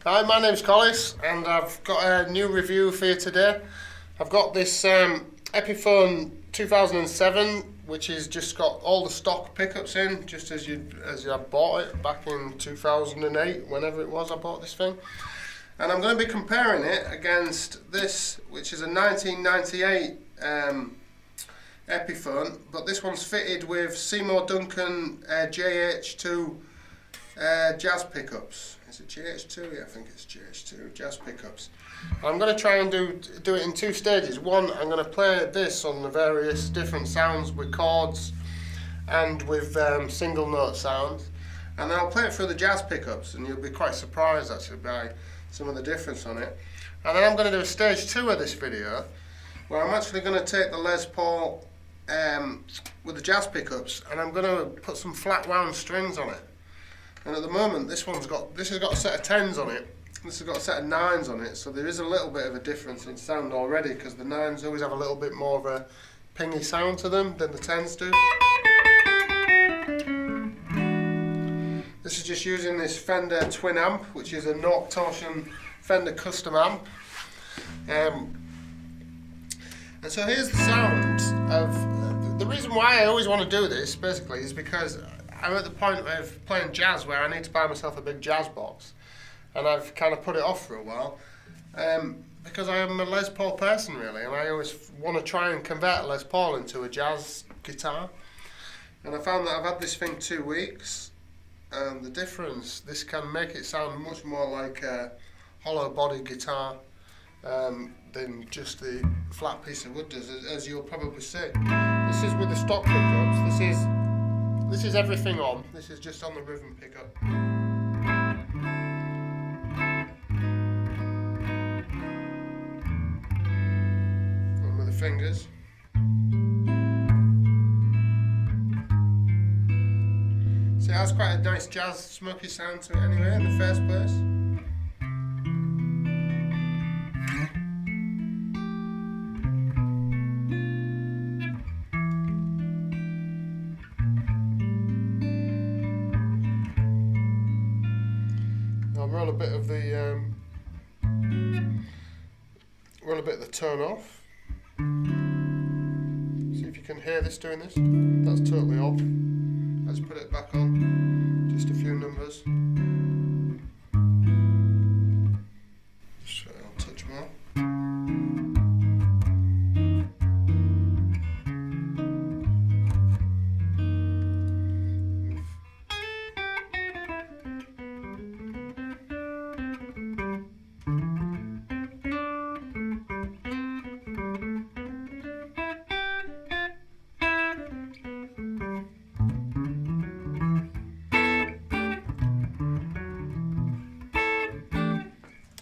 Hi, my name's Collis, and I've got a new review for you today. I've got this Epiphone 2007, which has just got all the stock pickups in, just as I bought it back in 2008, whenever it was I bought this thing. And I'm going to be comparing it against this, which is a 1998 Epiphone, but this one's fitted with Seymour Duncan JH2 jazz pickups. Is it JH2? Yeah, I think it's JH2 jazz pickups. I'm going to try and do it in two stages. One, I'm going to play this on the various different sounds with chords and with single note sounds, and then I'll play it through the jazz pickups, and you'll be quite surprised actually by some of the difference on it. And then I'm going to do a stage 2 of this video, where I'm actually going to take the Les Paul with the jazz pickups, and I'm going to put some flat-wound strings on it. And at the moment, this has got a set of 10s on it, this has got a set of 9s on it, so there is a little bit of a difference in sound already, because the 9s always have a little bit more of a pingy sound to them than the 10s do. This is just using this Fender Twin Amp, which is a North Torsion Fender custom amp. And so here's the sound of... the reason why I always want to do this, basically, is because I'm at the point of playing jazz where I need to buy myself a big jazz box. And I've kind of put it off for a while. Because I am a Les Paul person, really, and I always want to try and convert a Les Paul into a jazz guitar. And I found that I've had this thing 2 weeks, and the difference, this can make it sound much more like a hollow body guitar than just the flat piece of wood does, as you'll probably see. This is with the stock pickups. This is everything on. This is just on the rhythm pickup. And with the fingers. So it has quite a nice jazz smoky sound to it anyway in the first place. I'll roll a bit of the tone off. See if you can hear this doing this. That's totally off. Let's put it back on. Just a few numbers. So I'll touch more.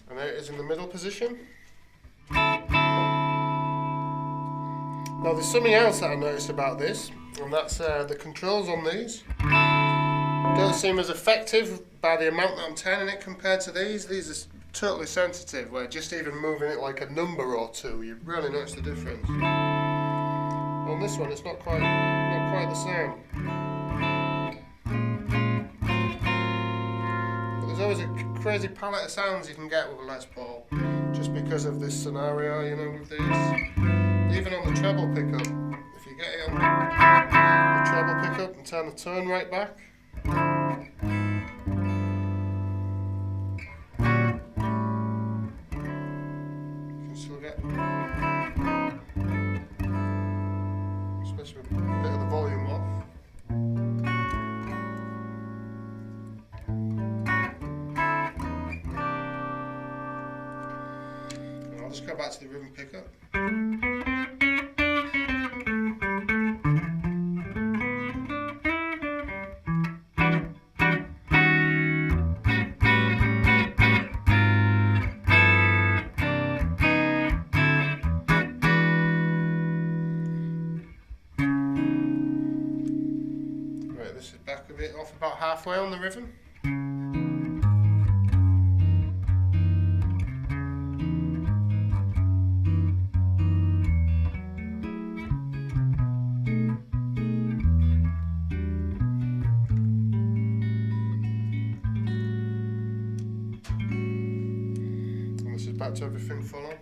There it is in the middle position. Now there's something else that I noticed about this, and that's the controls on these don't seem as effective by the amount that I'm turning it compared to these. These are totally sensitive, where just even moving it like a number or two, you really notice the difference. On this one, it's not quite the same. There's always a crazy palette of sounds you can get with a Les Paul, just because of this scenario, you know, with these. Even on the treble pickup, if you get it on the treble pickup and turn the tone right back, you can still get, especially with a bit of the volume off. I'll just go back to the rhythm pickup. Right, this is back a bit off about halfway on the rhythm. back to everything full on.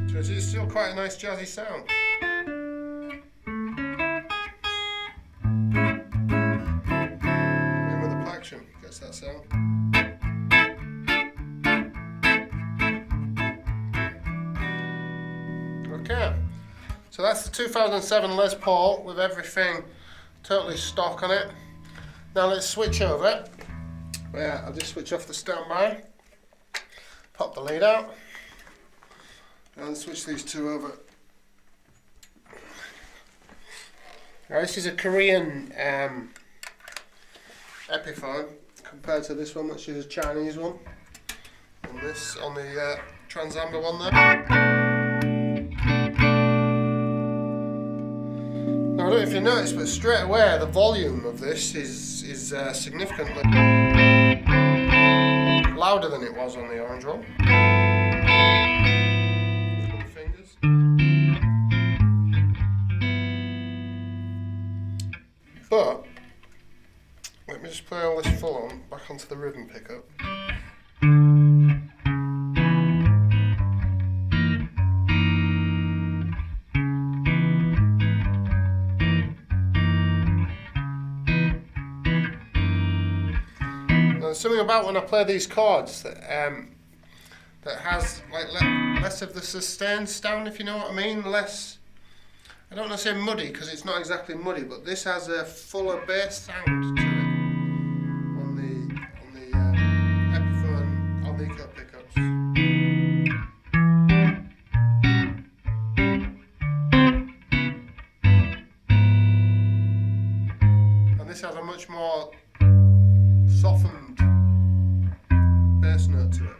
So it's still quite a nice jazzy sound. Even with the plectrum gets that sound. Okay, so that's the 2007 Les Paul with everything totally stock on it. Now let's switch over. Yeah, I'll just switch off the standby, pop the lead out, and switch these two over. Now this is a Korean Epiphone compared to this one, which is a Chinese one. On this, on the Transamber one there. Now I don't know if you noticed, but straight away the volume of this is significantly louder than it was on the orange one. Fingers. But let me just play all this full on back onto the rhythm pickup. There's something about when I play these chords that that has like less of the sustained sound, if you know what I mean. Less, I don't want to say muddy because it's not exactly muddy, but this has a fuller bass sound to it on the Epiphone Alnico pickups. And this has a much more softened bass note to it,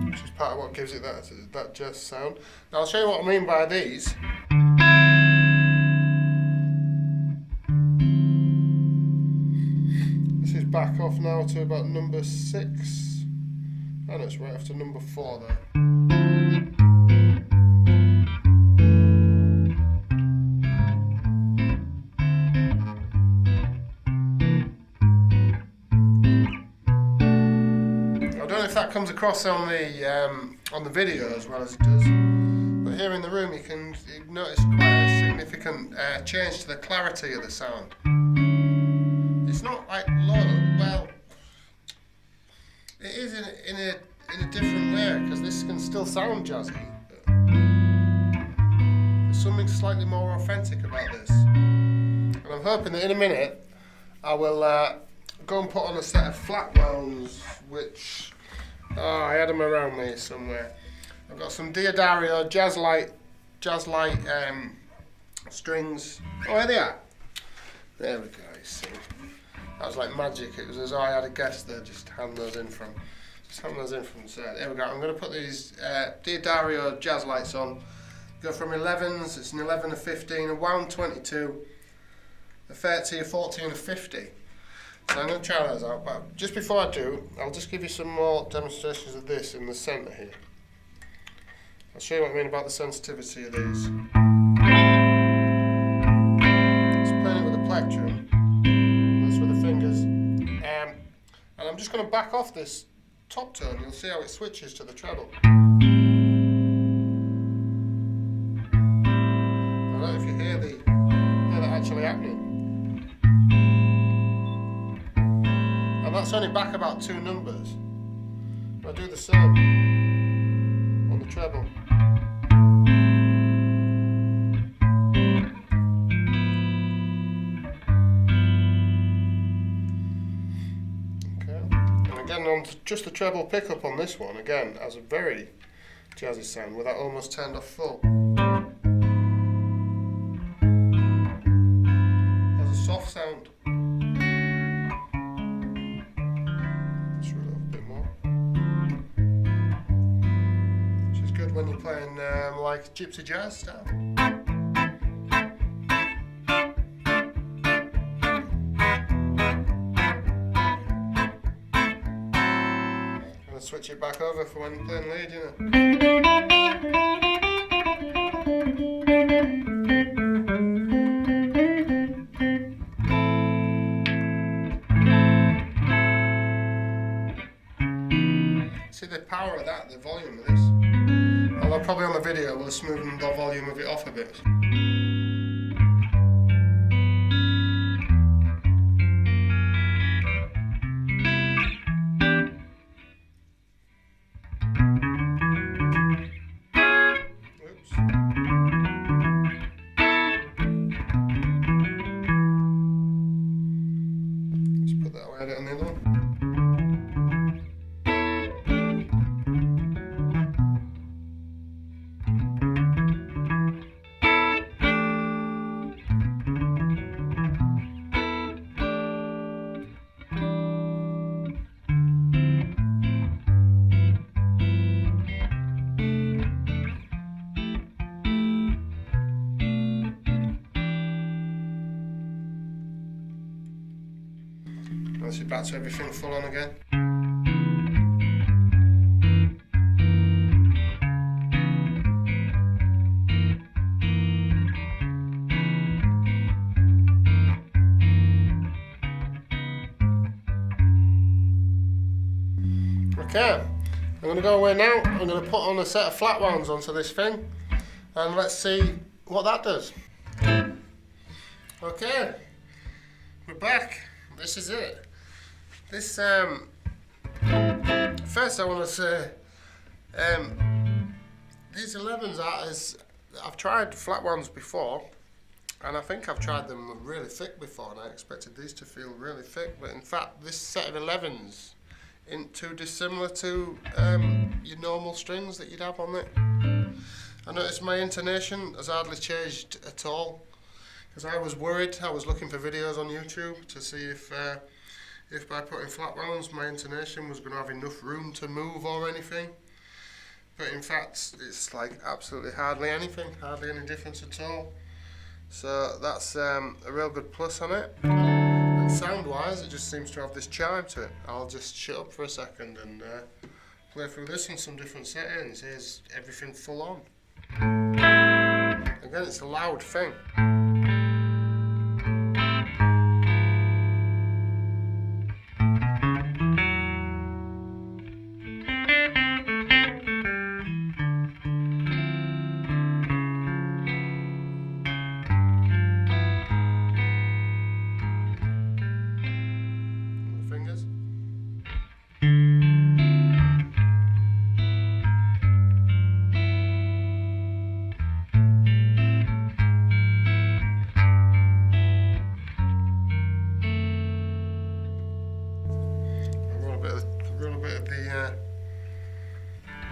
which is part of what gives it that jazz sound. Now I'll show you what I mean by these. This is back off now to about number 6, and it's right after number 4 there. That comes across on the video as well as it does, but here in the room you can notice quite a significant change to the clarity of the sound. It's not like low, well, it is in a different way because this can still sound jazzy, but there's something slightly more authentic about this, and I'm hoping that in a minute I will go and put on a set of Flatwounds, which I had them around me somewhere. I've got some Diodario jazz light strings. Oh, here they are. There we go, you see. That was like magic. It was as though I had a guest there, just hand those in from the set. There we go. I'm going to put these Diodario jazz lights on. Go from 11s, it's an 11, a 15, a wound 22, a 30, a 14, a 50. So I'm going to try those out, but just before I do, I'll just give you some more demonstrations of this in the centre here. I'll show you what I mean about the sensitivity of these. Just playing it with a plectrum, that's with the fingers, and I'm just going to back off this top tone. You'll see how it switches to the treble. I don't know if you hear that actually happening. And that's only back about 2 numbers. I'll do the same on the treble. Okay. And again on just the treble pickup on this one, again, has a very jazzy sound with that almost turned off full. Has a soft sound. When you're playing like gypsy jazz style. I'm gonna switch it back over for when you're playing lead, you know. probably on the video we'll smoothen the volume of it off a bit. Let's see, back to everything full on again. Okay, I'm going to go away now. I'm going to put on a set of Flatwounds onto this thing and let's see what that does. Okay, we're back. This is it. This, first I want to say, these 11s I've tried Flatwounds before, and I think I've tried them really thick before, and I expected these to feel really thick, but in fact this set of 11s isn't too dissimilar to your normal strings that you'd have on it. I noticed my intonation has hardly changed at all, because I was worried. I was looking for videos on YouTube to see if by putting Flatwounds my intonation was going to have enough room to move or anything, but in fact it's like absolutely hardly anything, hardly any difference at all. So that's a real good plus on it. And sound wise it just seems to have this chime to it. I'll just shut up for a second and play through this in some different settings. Here's everything full on. Again, it's a loud thing.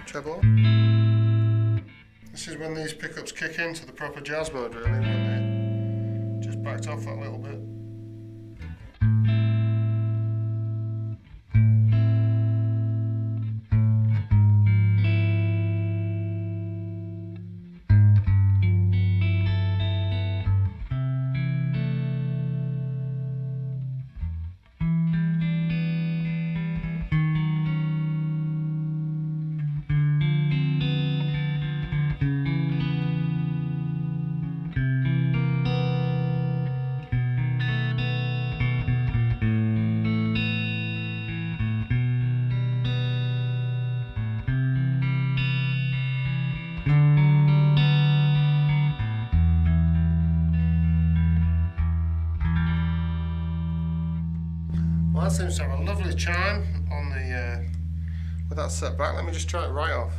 Treble. This is when these pickups kick into the proper jazz mode, really, when they just backed off that little bit. Well, that seems to have a lovely chime on the with that set back. Let me just try it right off.